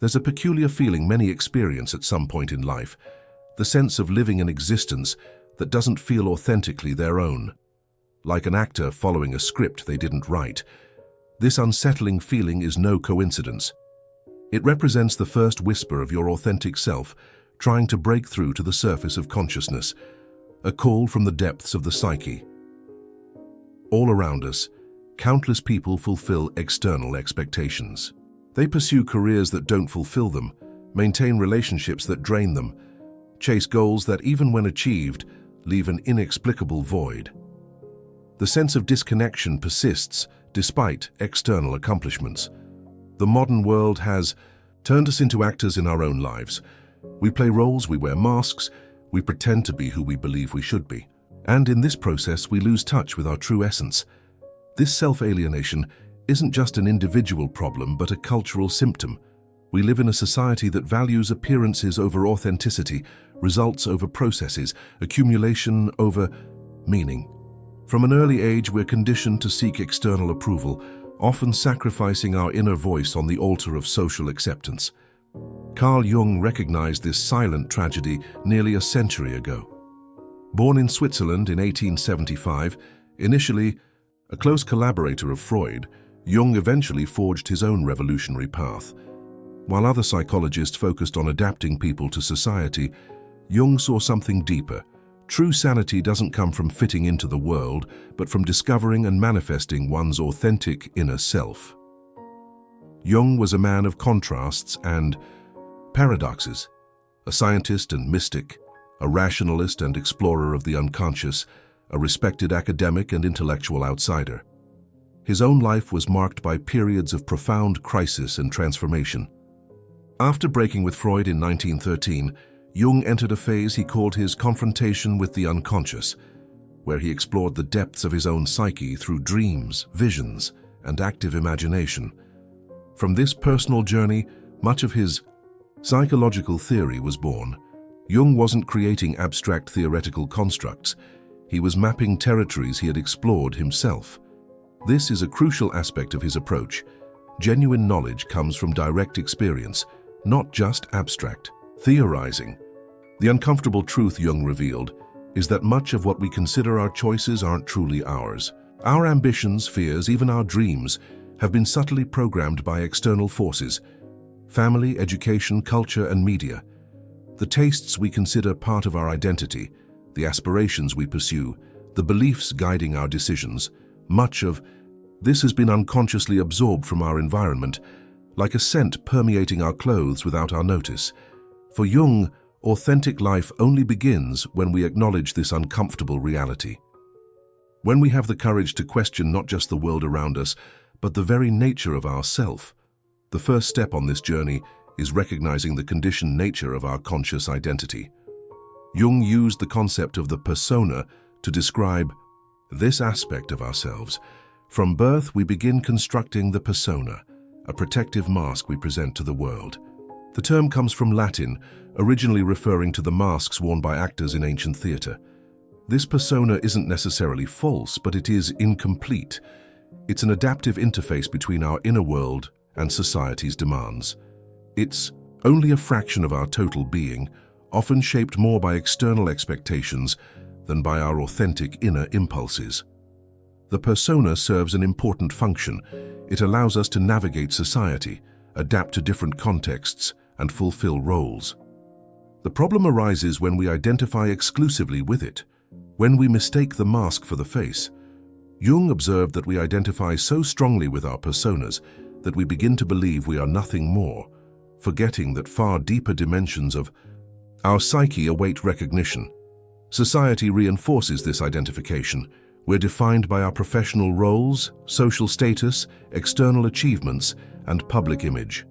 There's a peculiar feeling many experience at some point in life, the sense of living an existence that doesn't feel authentically their own. Like an actor following a script they didn't write, this unsettling feeling is no coincidence. It represents the first whisper of your authentic self trying to break through to the surface of consciousness, a call from the depths of the psyche. All around us, countless people fulfill external expectations. They pursue careers that don't fulfill them, maintain relationships that drain them, chase goals that, even when achieved, leave an inexplicable void. The sense of disconnection persists despite external accomplishments. The modern world has turned us into actors in our own lives. We play roles, we wear masks, we pretend to be who we believe we should be. And in this process, we lose touch with our true essence. This self-alienation isn't just an individual problem, but a cultural symptom. We live in a society that values appearances over authenticity, results over processes, accumulation over meaning. From an early age, we're conditioned to seek external approval, often sacrificing our inner voice on the altar of social acceptance. Carl Jung recognized this silent tragedy nearly a century ago. Born in Switzerland in 1875, initially a close collaborator of Freud, Jung eventually forged his own revolutionary path. While other psychologists focused on adapting people to society, Jung saw something deeper. True sanity doesn't come from fitting into the world, but from discovering and manifesting one's authentic inner self. Jung was a man of contrasts and paradoxes, a scientist and mystic, a rationalist and explorer of the unconscious, a respected academic and intellectual outsider. His own life was marked by periods of profound crisis and transformation. After breaking with Freud in 1913, Jung entered a phase he called his confrontation with the unconscious, where he explored the depths of his own psyche through dreams, visions, and active imagination. From this personal journey, much of his psychological theory was born. Jung wasn't creating abstract theoretical constructs. He was mapping territories he had explored himself. This is a crucial aspect of his approach. Genuine knowledge comes from direct experience, not just abstract theorizing. The uncomfortable truth Jung revealed is that much of what we consider our choices aren't truly ours. Our ambitions, fears, even our dreams have been subtly programmed by external forces: family, education, culture, and media. The tastes we consider part of our identity, the aspirations we pursue, the beliefs guiding our decisions, much of this has been unconsciously absorbed from our environment, like a scent permeating our clothes without our notice. For Jung, authentic life only begins when we acknowledge this uncomfortable reality. When we have the courage to question not just the world around us, but the very nature of ourself. The first step on this journey is recognizing the conditioned nature of our conscious identity. Jung used the concept of the persona to describe this aspect of ourselves. From birth, we begin constructing the persona, a protective mask we present to the world. The term comes from Latin, originally referring to the masks worn by actors in ancient theater. This persona isn't necessarily false, but it is incomplete. It's an adaptive interface between our inner world and society's demands. It's only a fraction of our total being, often shaped more by external expectations than by our authentic inner impulses. The persona serves an important function. It allows us to navigate society, adapt to different contexts, and fulfill roles. The problem arises when we identify exclusively with it, when we mistake the mask for the face. Jung observed that we identify so strongly with our personas that we begin to believe we are nothing more, forgetting that far deeper dimensions of our psyche await recognition. Society reinforces this identification. We're defined by our professional roles, social status, external achievements, and public image.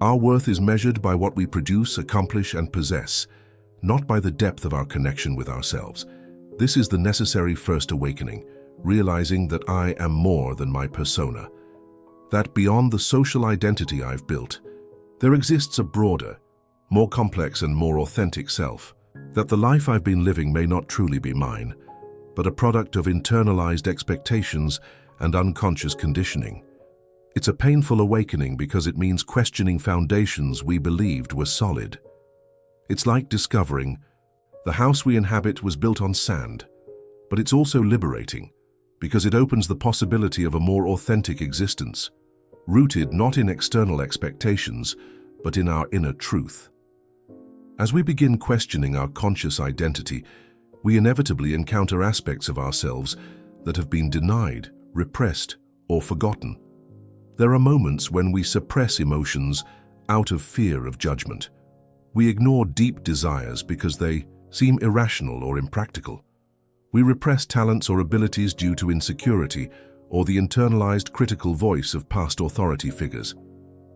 Our worth is measured by what we produce, accomplish, and possess, not by the depth of our connection with ourselves. This is the necessary first awakening, realizing that I am more than my persona, that beyond the social identity I've built, there exists a broader, more complex and more authentic self, that the life I've been living may not truly be mine, but a product of internalized expectations and unconscious conditioning. It's a painful awakening because it means questioning foundations we believed were solid. It's like discovering the house we inhabit was built on sand, but it's also liberating because it opens the possibility of a more authentic existence, rooted not in external expectations, but in our inner truth. As we begin questioning our conscious identity, we inevitably encounter aspects of ourselves that have been denied, repressed, or forgotten. There are moments when we suppress emotions out of fear of judgment. We ignore deep desires because they seem irrational or impractical. We repress talents or abilities due to insecurity or the internalized critical voice of past authority figures.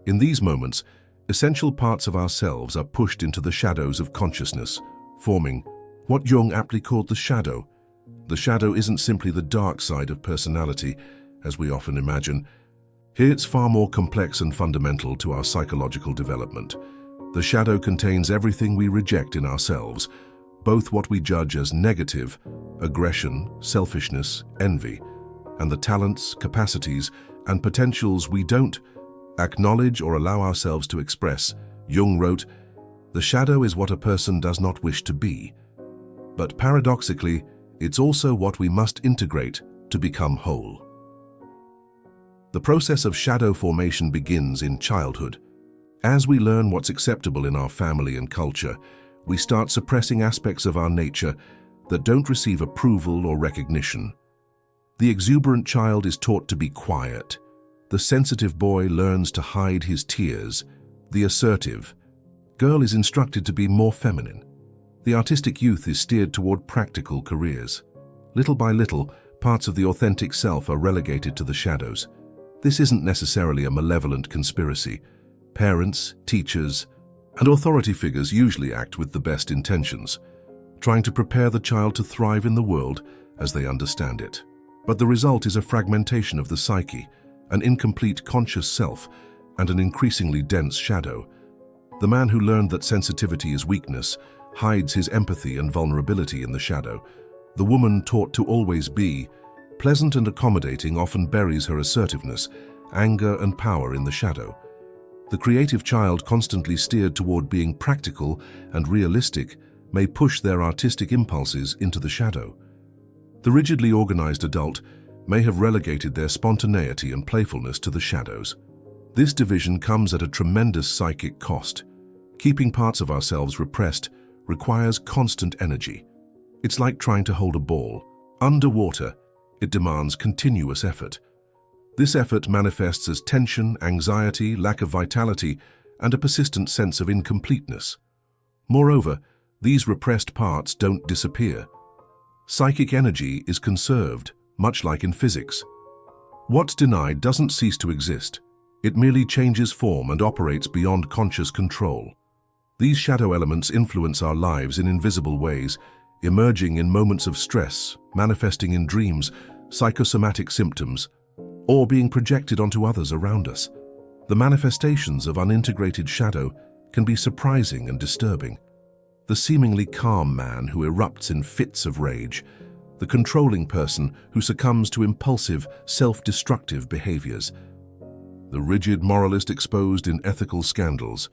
In these moments, essential parts of ourselves are pushed into the shadows of consciousness, forming what Jung aptly called the shadow. The shadow isn't simply the dark side of personality, as we often imagine. Here it's far more complex and fundamental to our psychological development. The shadow contains everything we reject in ourselves, both what we judge as negative, aggression, selfishness, envy, and the talents, capacities, and potentials we don't acknowledge or allow ourselves to express. Jung wrote, "The shadow is what a person does not wish to be. But paradoxically, it's also what we must integrate to become whole." The process of shadow formation begins in childhood. As we learn what's acceptable in our family and culture, we start suppressing aspects of our nature that don't receive approval or recognition. The exuberant child is taught to be quiet. The sensitive boy learns to hide his tears. The assertive girl is instructed to be more feminine. The artistic youth is steered toward practical careers. Little by little, parts of the authentic self are relegated to the shadows. This isn't necessarily a malevolent conspiracy. Parents, teachers, and authority figures usually act with the best intentions, trying to prepare the child to thrive in the world as they understand it. But the result is a fragmentation of the psyche, an incomplete conscious self, and an increasingly dense shadow. The man who learned that sensitivity is weakness hides his empathy and vulnerability in the shadow. The woman taught to always be pleasant and accommodating often buries her assertiveness, anger, and power in the shadow. The creative child, constantly steered toward being practical and realistic, may push their artistic impulses into the shadow. The rigidly organized adult may have relegated their spontaneity and playfulness to the shadows. This division comes at a tremendous psychic cost. Keeping parts of ourselves repressed requires constant energy. It's like trying to hold a ball. Underwater, it demands continuous effort. This effort manifests as tension, anxiety, lack of vitality, and a persistent sense of incompleteness. Moreover, these repressed parts don't disappear. Psychic energy is conserved, much like in physics. What's denied doesn't cease to exist. It merely changes form and operates beyond conscious control. These shadow elements influence our lives in invisible ways, emerging in moments of stress, manifesting in dreams, psychosomatic symptoms, or being projected onto others around us. The manifestations of unintegrated shadow can be surprising and disturbing. The seemingly calm man who erupts in fits of rage, the controlling person who succumbs to impulsive, self-destructive behaviors, the rigid moralist exposed in ethical scandals,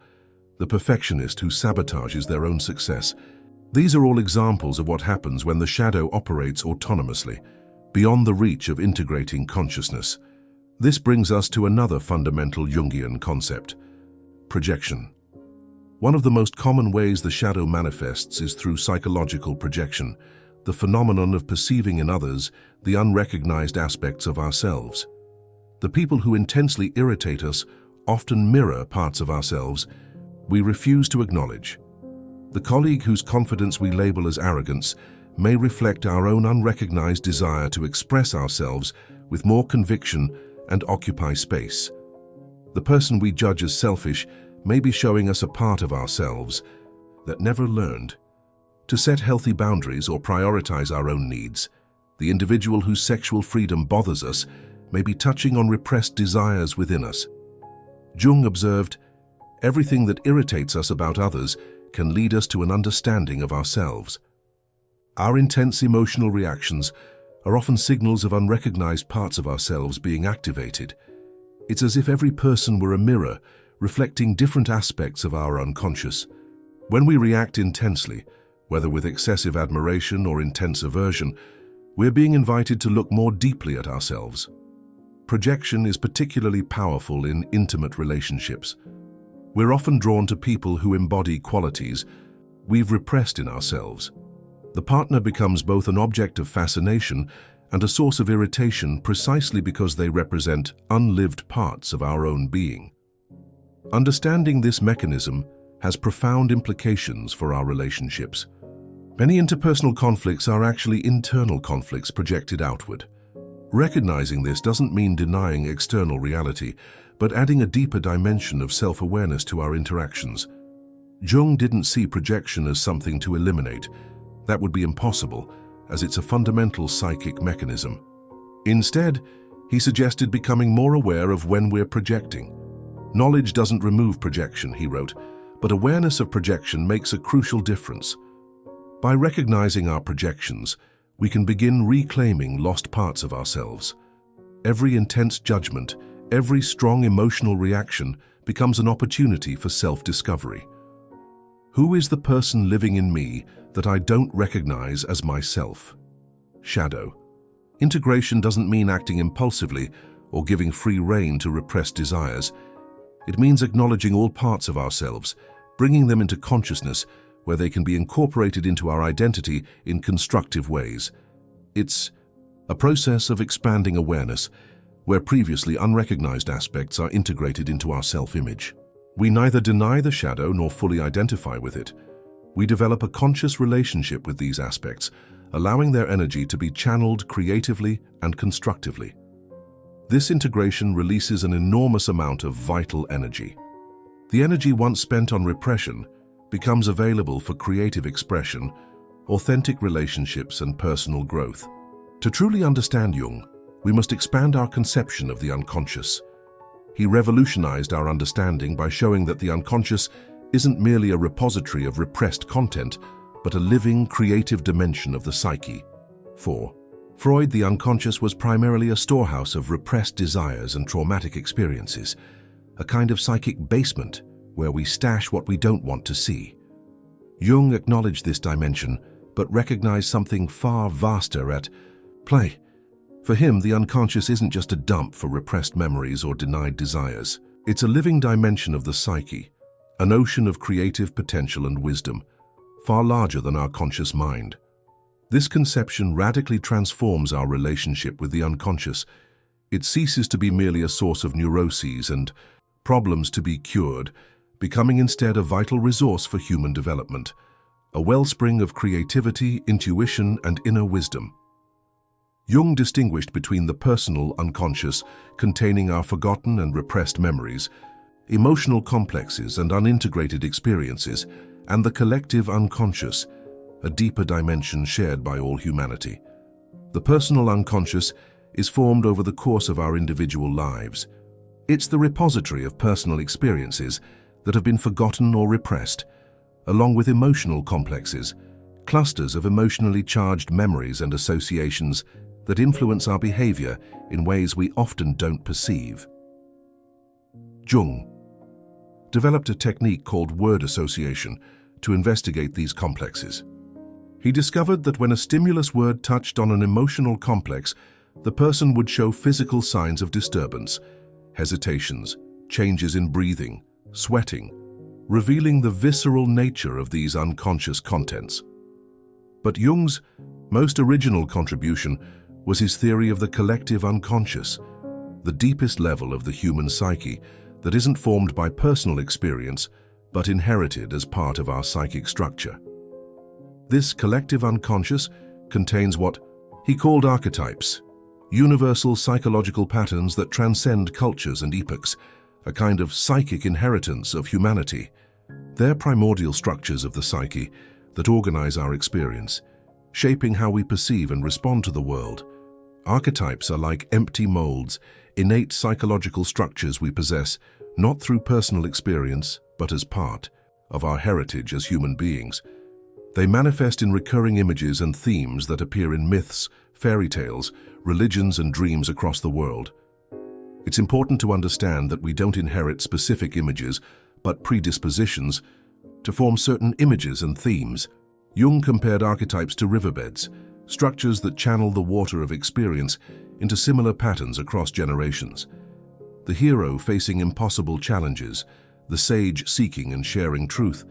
the perfectionist who sabotages their own success. These are all examples of what happens when the shadow operates autonomously, beyond the reach of integrating consciousness. This brings us to another fundamental Jungian concept: projection. One of the most common ways the shadow manifests is through psychological projection, the phenomenon of perceiving in others the unrecognized aspects of ourselves. The people who intensely irritate us often mirror parts of ourselves we refuse to acknowledge. The colleague whose confidence we label as arrogance may reflect our own unrecognized desire to express ourselves with more conviction and occupy space. The person we judge as selfish may be showing us a part of ourselves that never learned to set healthy boundaries or prioritize our own needs. The individual whose sexual freedom bothers us may be touching on repressed desires within us. Jung observed, "Everything that irritates us about others can lead us to an understanding of ourselves." Our intense emotional reactions are often signals of unrecognized parts of ourselves being activated. It's as if every person were a mirror, reflecting different aspects of our unconscious. When we react intensely, whether with excessive admiration or intense aversion, we're being invited to look more deeply at ourselves. Projection is particularly powerful in intimate relationships. We're often drawn to people who embody qualities we've repressed in ourselves. The partner becomes both an object of fascination and a source of irritation precisely because they represent unlived parts of our own being. Understanding this mechanism has profound implications for our relationships. Many interpersonal conflicts are actually internal conflicts projected outward. Recognizing this doesn't mean denying external reality, but adding a deeper dimension of self-awareness to our interactions. Jung didn't see projection as something to eliminate. That would be impossible, as it's a fundamental psychic mechanism. Instead, he suggested becoming more aware of when we're projecting. Knowledge doesn't remove projection, he wrote, but awareness of projection makes a crucial difference. By recognizing our projections, we can begin reclaiming lost parts of ourselves. Every intense judgment, every strong emotional reaction becomes an opportunity for self-discovery. Who is the person living in me that I don't recognize as myself? Shadow. Integration doesn't mean acting impulsively or giving free rein to repressed desires. It means acknowledging all parts of ourselves, bringing them into consciousness where they can be incorporated into our identity in constructive ways. It's a process of expanding awareness, where previously unrecognized aspects are integrated into our self-image. We neither deny the shadow nor fully identify with it. We develop a conscious relationship with these aspects, allowing their energy to be channeled creatively and constructively. This integration releases an enormous amount of vital energy. The energy once spent on repression becomes available for creative expression, authentic relationships, and personal growth. To truly understand Jung, we must expand our conception of the unconscious. He revolutionized our understanding by showing that the unconscious isn't merely a repository of repressed content, but a living, creative dimension of the psyche. For Freud, the unconscious was primarily a storehouse of repressed desires and traumatic experiences, a kind of psychic basement where we stash what we don't want to see. Jung acknowledged this dimension, but recognized something far vaster at play. For him, the unconscious isn't just a dump for repressed memories or denied desires. It's a living dimension of the psyche, an ocean of creative potential and wisdom, far larger than our conscious mind. This conception radically transforms our relationship with the unconscious. It ceases to be merely a source of neuroses and problems to be cured, becoming instead a vital resource for human development, a wellspring of creativity, intuition, and inner wisdom. Jung distinguished between the personal unconscious, containing our forgotten and repressed memories, emotional complexes and unintegrated experiences, and the collective unconscious, a deeper dimension shared by all humanity. The personal unconscious is formed over the course of our individual lives. It's the repository of personal experiences that have been forgotten or repressed, along with emotional complexes, clusters of emotionally charged memories and associations that influence our behavior in ways we often don't perceive. Jung developed a technique called word association to investigate these complexes. He discovered that when a stimulus word touched on an emotional complex, the person would show physical signs of disturbance, hesitations, changes in breathing, sweating, revealing the visceral nature of these unconscious contents. But Jung's most original contribution was his theory of the collective unconscious, the deepest level of the human psyche that isn't formed by personal experience, but inherited as part of our psychic structure. This collective unconscious contains what he called archetypes, universal psychological patterns that transcend cultures and epochs, a kind of psychic inheritance of humanity. They're primordial structures of the psyche that organize our experience, shaping how we perceive and respond to the world. Archetypes are like empty molds, innate psychological structures we possess, not through personal experience, but as part of our heritage as human beings. They manifest in recurring images and themes that appear in myths, fairy tales, religions, and dreams across the world. It's important to understand that we don't inherit specific images, but predispositions to form certain images and themes. Jung compared archetypes to riverbeds, structures that channel the water of experience into similar patterns across generations. The hero facing impossible challenges, the sage seeking and sharing truth,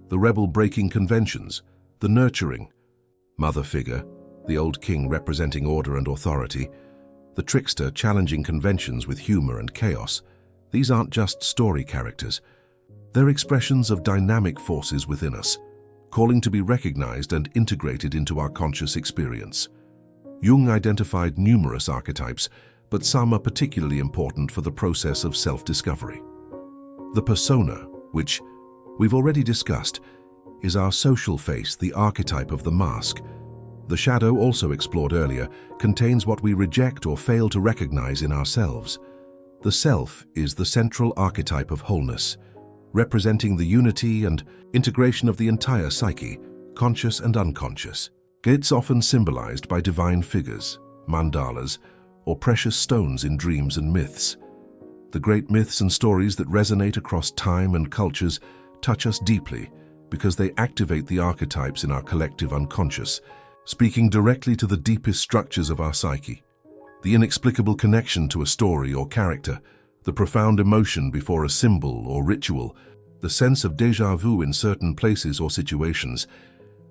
the rebel breaking conventions, the nurturing mother figure, the old king representing order and authority, the trickster challenging conventions with humor and chaos. These aren't just story characters. They're expressions of dynamic forces within us, calling to be recognized and integrated into our conscious experience. Jung identified numerous archetypes, but some are particularly important for the process of self-discovery. The persona, which we've already discussed, is our social face, the archetype of the mask. The shadow, also explored earlier, contains what we reject or fail to recognize in ourselves. The self is the central archetype of wholeness, representing the unity and integration of the entire psyche, conscious and unconscious. It's often symbolized by divine figures, mandalas, or precious stones in dreams and myths. The great myths and stories that resonate across time and cultures touch us deeply because they activate the archetypes in our collective unconscious, speaking directly to the deepest structures of our psyche. The inexplicable connection to a story or character, the profound emotion before a symbol or ritual, the sense of déjà vu in certain places or situations.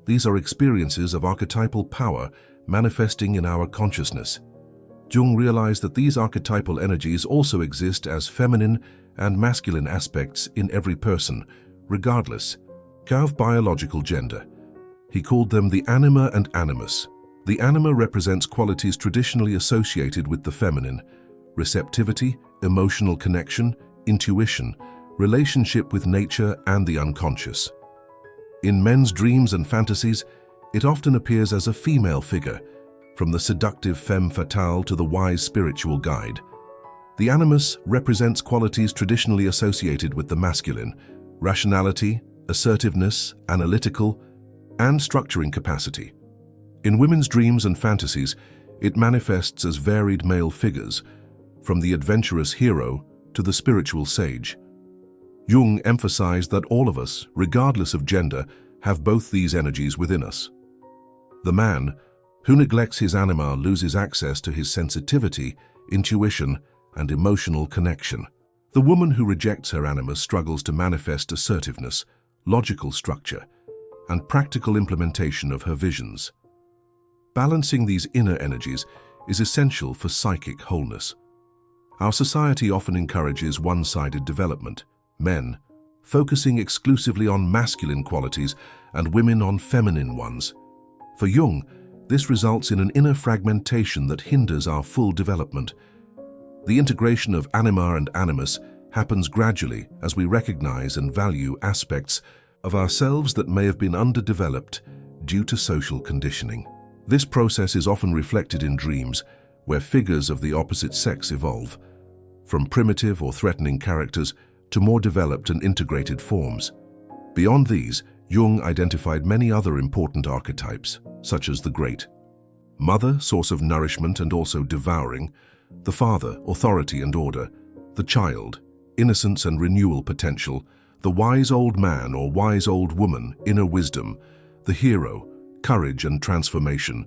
These are experiences of archetypal power manifesting in our consciousness. Jung realized that these archetypal energies also exist as feminine and masculine aspects in every person, regardless of biological gender. He called them the anima and animus. The anima represents qualities traditionally associated with the feminine: receptivity, emotional connection, intuition, relationship with nature and the unconscious. In men's dreams and fantasies, it often appears as a female figure, from the seductive femme fatale to the wise spiritual guide. The animus represents qualities traditionally associated with the masculine: rationality, assertiveness, analytical, and structuring capacity. In women's dreams and fantasies, it manifests as varied male figures, from the adventurous hero to the spiritual sage. Jung emphasized that all of us, regardless of gender, have both these energies within us. The man who neglects his anima loses access to his sensitivity, intuition, and emotional connection. The woman who rejects her anima struggles to manifest assertiveness, logical structure, and practical implementation of her visions. Balancing these inner energies is essential for psychic wholeness. Our society often encourages one-sided development, men focusing exclusively on masculine qualities and women on feminine ones. For Jung, this results in an inner fragmentation that hinders our full development. The integration of anima and animus happens gradually as we recognize and value aspects of ourselves that may have been underdeveloped due to social conditioning. This process is often reflected in dreams, where figures of the opposite sex evolve, from primitive or threatening characters to more developed and integrated forms. Beyond these, Jung identified many other important archetypes, such as the great mother, source of nourishment and also devouring; the father, authority and order; the child, innocence and renewal potential; the wise old man or wise old woman, inner wisdom; the hero, courage and transformation;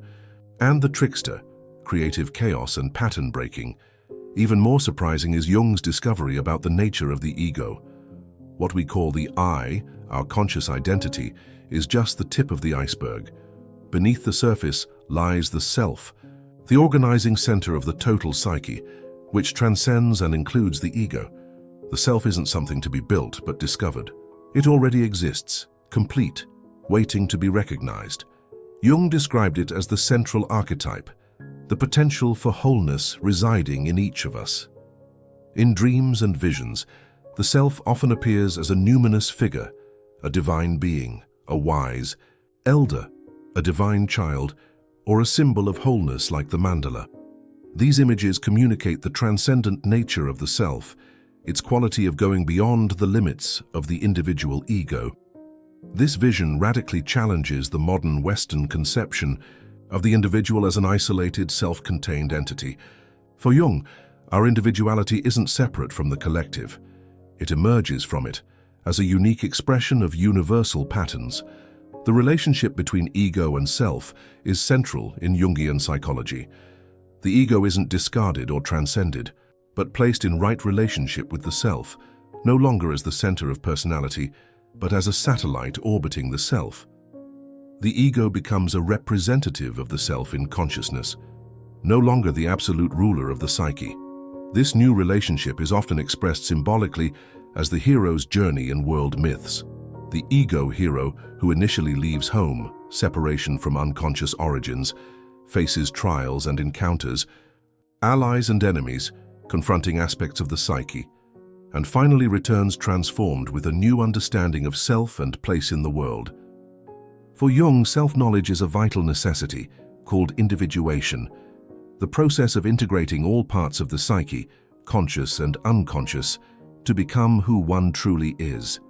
and the trickster, creative chaos and pattern breaking. Even more surprising is Jung's discovery about the nature of the ego. What we call the I, our conscious identity, is just the tip of the iceberg. Beneath the surface lies the self, the organizing center of the total psyche, which transcends and includes the ego. The self isn't something to be built but discovered. It already exists, complete, waiting to be recognized. Jung described it as the central archetype, the potential for wholeness residing in each of us. In dreams and visions, the self often appears as a numinous figure, a divine being, a wise elder, a divine child, or a symbol of wholeness like the mandala. These images communicate the transcendent nature of the self, its quality of going beyond the limits of the individual ego. This vision radically challenges the modern Western conception of the individual as an isolated, self-contained entity. For Jung, Our individuality isn't separate from the collective. It emerges from it as a unique expression of universal patterns. The relationship between ego and self is central in Jungian psychology. The ego isn't discarded or transcended, but placed in right relationship with the self, no longer as the center of personality, but as a satellite orbiting the self. The ego becomes a representative of the self in consciousness, no longer the absolute ruler of the psyche. This new relationship is often expressed symbolically as the hero's journey in world myths. The ego hero, who initially leaves home, separation from unconscious origins, faces trials and encounters, allies and enemies, confronting aspects of the psyche, and finally returns transformed with a new understanding of self and place in the world. For Jung, self-knowledge is a vital necessity, called individuation, the process of integrating all parts of the psyche, conscious and unconscious, to become who one truly is.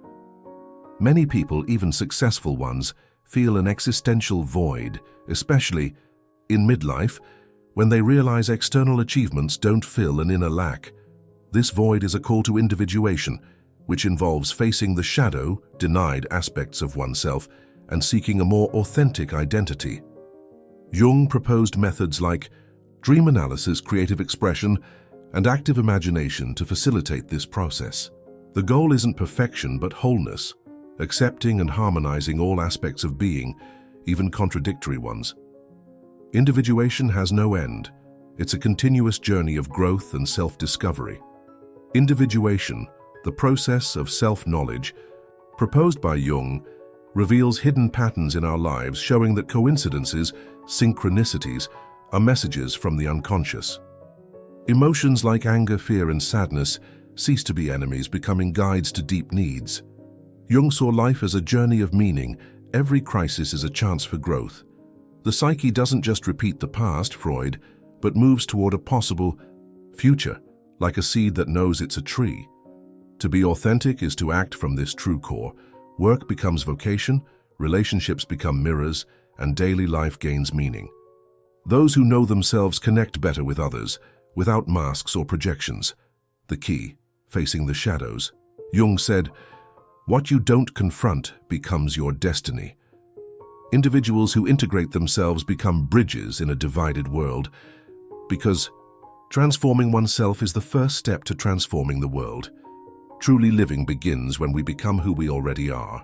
Many people, even successful ones, feel an existential void, especially in midlife, when they realize external achievements don't fill an inner lack. This void is a call to individuation, which involves facing the shadow, denied aspects of oneself and seeking a more authentic identity. Jung proposed methods like dream analysis, creative expression, and active imagination to facilitate this process. The goal isn't perfection but wholeness, accepting and harmonizing all aspects of being, even contradictory ones. Individuation has no end. It's a continuous journey of growth and self-discovery. Individuation, the process of self-knowledge, proposed by Jung, reveals hidden patterns in our lives, showing that coincidences, synchronicities, are messages from the unconscious. Emotions like anger, fear, and sadness cease to be enemies, becoming guides to deep needs. Jung saw life as a journey of meaning. Every crisis is a chance for growth. The psyche doesn't just repeat the past, Freud, but moves toward a possible future, like a seed that knows it's a tree. To be authentic is to act from this true core. Work becomes vocation, relationships become mirrors, and daily life gains meaning. Those who know themselves connect better with others, without masks or projections. The key, facing the shadows. Jung said, "What you don't confront becomes your destiny." Individuals who integrate themselves become bridges in a divided world, because transforming oneself is the first step to transforming the world. Truly living begins when we become who we already are.